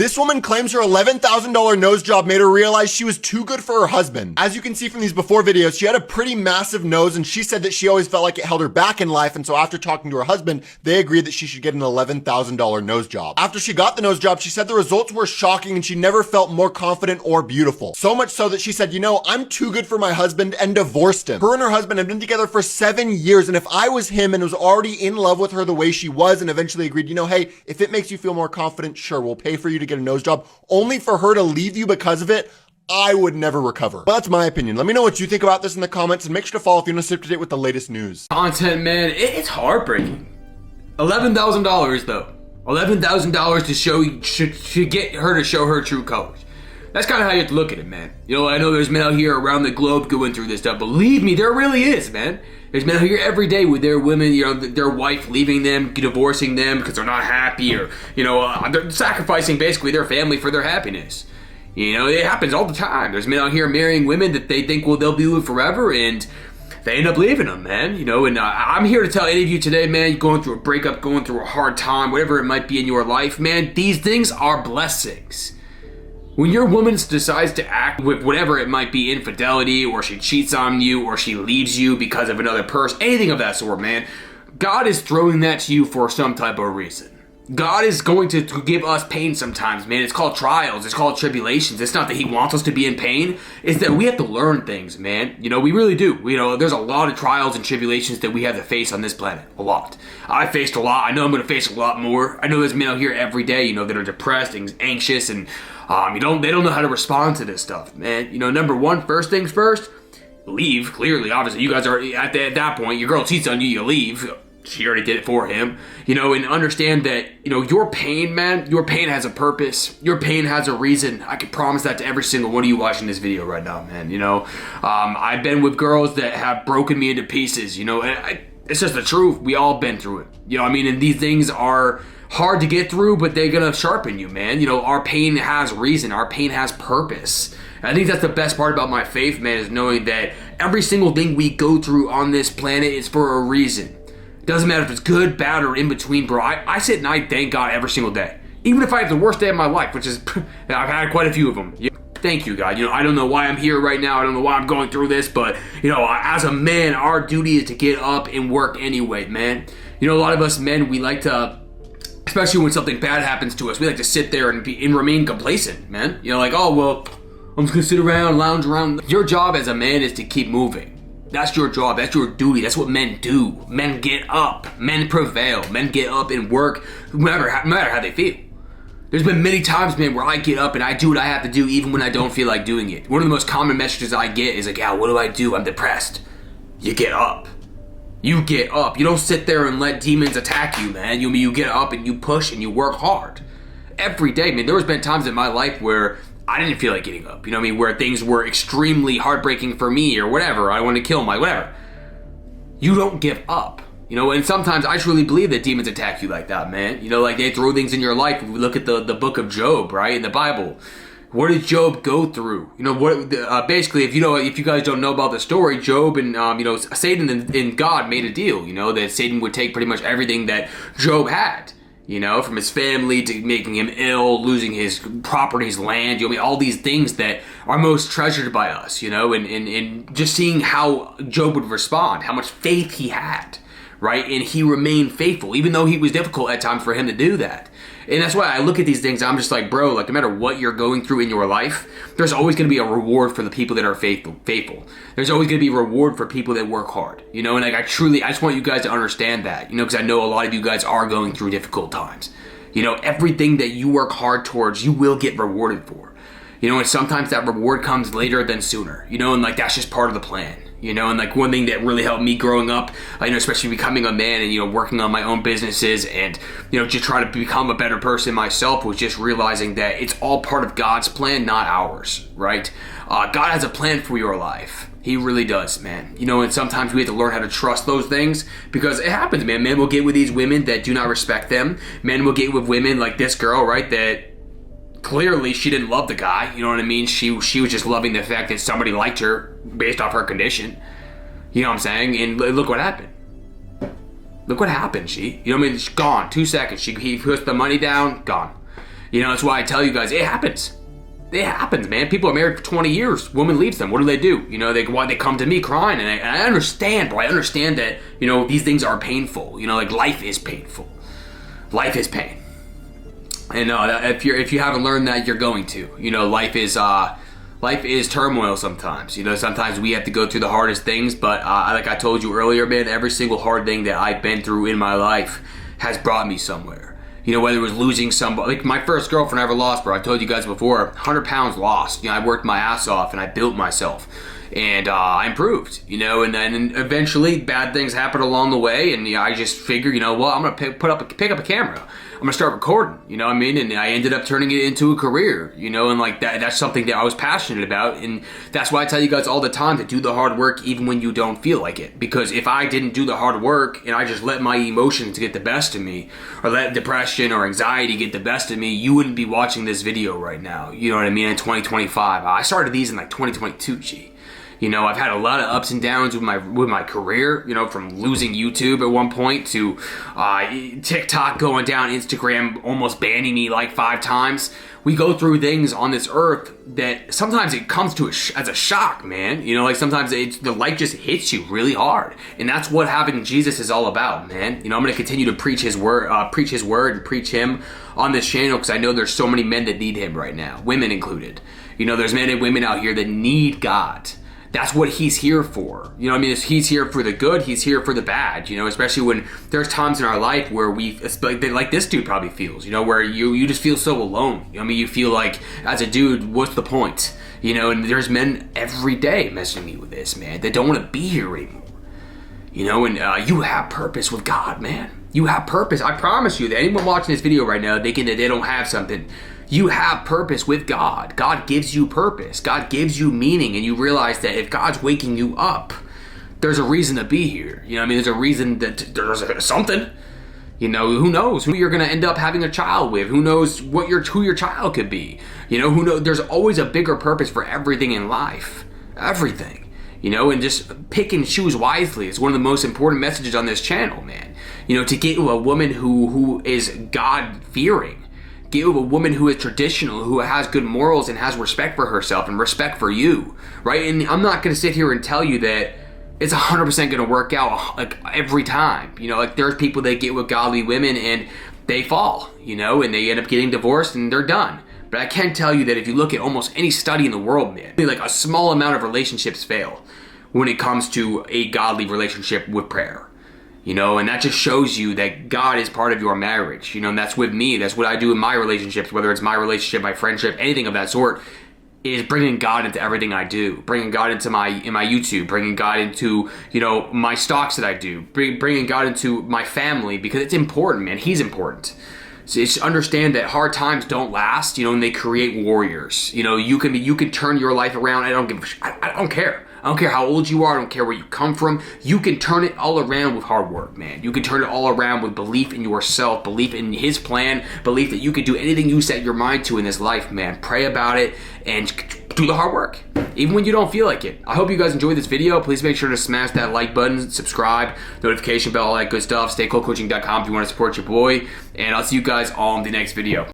This woman claims her $11,000 nose job made her realize she was too good for her husband. As you can see from these before videos, she had a pretty massive nose, and she said that she always felt like it held her back in life, and so after talking to her husband, they agreed that she should get an $11,000 nose job. After she got the nose job, she said the results were shocking and she never felt more confident or beautiful. So much so that she said, you know, I'm too good for my husband, and divorced him. Her and her husband have been together for 7 years, and if I was him and was already in love with her the way she was and eventually agreed, you know, hey, if it makes you feel more confident, sure, we'll pay for you to get a nose job, only for her to leave you because of it, I would never recover. But that's my opinion. Let me know what you think about this in the comments, and make sure to follow if you want to stay up to date with the latest news. Content, man, it's heartbreaking. $11,000 though. $11,000 to should get her to show her true colors. That's kind of how you have to look at it, man. You know, I know there's men out here around the globe going through this stuff. Believe me, there really is, man. There's men out here every day with their women, you know, their wife leaving them, divorcing them because they're not happy, or, you know, they're sacrificing basically their family for their happiness. You know, it happens all the time. There's men out here marrying women that they think, well, they'll be with forever, and they end up leaving them, man. You know, and I'm here to tell any of you today, man, going through a breakup, going through a hard time, whatever it might be in your life, man, these things are blessings. When your woman decides to act with whatever it might be, infidelity, or she cheats on you, or she leaves you because of another person, anything of that sort, man, God is throwing that to you for some type of reason. God is going to give us pain sometimes, man. It's called trials. It's called tribulations. It's not that he wants us to be in pain. It's that we have to learn things, man. You know, we really do. You know, there's a lot of trials and tribulations that we have to face on this planet. A lot. I faced a lot. I know I'm going to face a lot more. I know there's men out here every day, you know, that are depressed and anxious, and they don't know how to respond to this stuff, man. You know, number one, first things first, leave. Clearly, obviously, you guys are at that point. Your girl cheats on you, you leave. She already did it for him, you know, and understand that, you know, your pain, man, your pain has a purpose. Your pain has a reason. I can promise that to every single one of you watching this video right now, man. You know, I've been with girls that have broken me into pieces, you know, and it's just the truth. We all been through it, you know what I mean? And these things are hard to get through, but they're gonna sharpen you, man. You know, our pain has reason. Our pain has purpose. And I think that's the best part about my faith, man, is knowing that every single thing we go through on this planet is for a reason. Doesn't matter if it's good, bad, or in between, bro. I sit and I thank God every single day. Even if I have the worst day of my life, which is, I've had quite a few of them. Thank you, God. You know, I don't know why I'm here right now. I don't know why I'm going through this, but, you know, as a man, our duty is to get up and work anyway, man. You know, a lot of us men, we like to, especially when something bad happens to us, we like to sit there and remain complacent, man. You know, like, oh, well, I'm just gonna sit around, lounge around. Your job as a man is to keep moving. That's your job. That's your duty. That's what men do. Men get up. Men prevail. Men get up and work no matter how they feel. There's been many times, man, where I get up and I do what I have to do even when I don't feel like doing it. One of the most common messages I get is like, yeah, what do I do? I'm depressed. You get up. You get up. You don't sit there and let demons attack you, man. You get up and you push and you work hard. Every day, man. There has been times in my life where I didn't feel like getting up, you know what I mean? Where things were extremely heartbreaking for me or whatever. I wanted to kill whatever. You don't give up, you know? And sometimes I truly believe that demons attack you like that, man. You know, like they throw things in your life. We look at the book of Job, right? In the Bible. What did Job go through? You know, what? Basically, if you guys don't know about the story, Job and, you know, Satan and God made a deal, you know, that Satan would take pretty much everything that Job had. You know, from his family to making him ill, losing his properties, land, you know, I mean, all these things that are most treasured by us, you know, and just seeing how Job would respond, how much faith he had, right? And he remained faithful, even though he was difficult at times for him to do that. And that's why I look at these things, I'm just like, bro, like no matter what you're going through in your life, there's always going to be a reward for the people that are faithful. There's always going to be a reward for people that work hard, you know, and like I just want you guys to understand that, you know, because I know a lot of you guys are going through difficult times. You know, everything that you work hard towards, you will get rewarded for. You know, and sometimes that reward comes later than sooner, you know, and like that's just part of the plan. You know, and like one thing that really helped me growing up, you know, especially becoming a man and, you know, working on my own businesses and, you know, just trying to become a better person myself was just realizing that it's all part of God's plan, not ours, right? God has a plan for your life. He really does, man. You know, and sometimes we have to learn how to trust those things because it happens, man. Men will get with these women that do not respect them. Men will get with women like this girl, right, that clearly she didn't love the guy, you know what I mean? She was just loving the fact that somebody liked her based off her condition. You know what I'm saying? And look what happened. Look what happened, you know what I mean? She's gone, 2 seconds. He puts the money down, gone. You know, that's why I tell you guys, it happens. It happens, man. People are married for 20 years. Woman leaves them. What do? You know, they come to me crying, and I understand, bro. I understand that, you know, these things are painful. You know, like, life is painful. Life is pain. And if you haven't learned that, you're going to. You know, life is turmoil sometimes. You know, sometimes we have to go through the hardest things, but like I told you earlier, man, every single hard thing that I've been through in my life has brought me somewhere. You know, whether it was losing somebody, like my first girlfriend I ever lost, bro, I told you guys before, 100 pounds lost. You know, I worked my ass off and I built myself. And I improved, you know, and then eventually bad things happened along the way, and you know, I just figured, you know, well, I'm gonna pick up a camera. I'm gonna start recording, you know what I mean? And I ended up turning it into a career, you know, and like that's something that I was passionate about, and that's why I tell you guys all the time to do the hard work even when you don't feel like it. Because if I didn't do the hard work and I just let my emotions get the best of me, or let depression or anxiety get the best of me, you wouldn't be watching this video right now, you know what I mean, in 2025. I started these in like 2022, G. You know, I've had a lot of ups and downs with my career, you know, from losing YouTube at one point to TikTok going down, Instagram almost banning me like 5 times. We go through things on this earth that sometimes it comes to as a shock, man. You know, like sometimes the life just hits you really hard. And that's what having Jesus is all about, man. You know, I'm going to continue to preach his word and preach him on this channel, because I know there's so many men that need him right now, women included. You know, there's men and women out here that need God. That's what he's here for. You know what I mean? He's here for the good, he's here for the bad, you know, especially when there's times in our life where like this dude probably feels, you know, where you just feel so alone. You know what I mean? You feel like, as a dude, what's the point? You know, and there's men every day messaging me with this, man, that don't want to be here anymore. You know, and you have purpose with God, man. You have purpose. I promise you that anyone watching this video right now thinking that they don't have something, you have purpose with God. God gives you purpose. God gives you meaning, and you realize that if God's waking you up, there's a reason to be here. You know what I mean? There's a reason that there's something. You know, who knows who you're going to end up having a child with? Who knows who your child could be? You know, who knows? There's always a bigger purpose for everything in life. Everything. You know, and just pick and choose wisely is one of the most important messages on this channel, man. You know, to get to a woman who is God-fearing. Get with a woman who is traditional, who has good morals and has respect for herself and respect for you, right? And I'm not going to sit here and tell you that it's 100% going to work out like every time. You know, like there's people that get with godly women and they fall, you know, and they end up getting divorced and they're done. But I can tell you that if you look at almost any study in the world, man, like a small amount of relationships fail when it comes to a godly relationship with prayer. You know, and that just shows you that God is part of your marriage. You know, and that's with me. That's what I do in my relationships, whether it's my relationship, my friendship, anything of that sort, is bringing God into everything I do. Bringing God into my YouTube, bringing God into, you know, my stocks that I do, bringing God into my family, because it's important, man. He's important. So it's understand that hard times don't last, you know, and they create warriors. You know, you can turn your life around. I don't care. I don't care how old you are. I don't care where you come from. You can turn it all around with hard work, man. You can turn it all around with belief in yourself, belief in his plan, belief that you can do anything you set your mind to in this life, man. Pray about it and do the hard work, even when you don't feel like it. I hope you guys enjoyed this video. Please make sure to smash that like button, subscribe, notification bell, all that good stuff. StayCoolCoaching.com if you want to support your boy. And I'll see you guys all in the next video.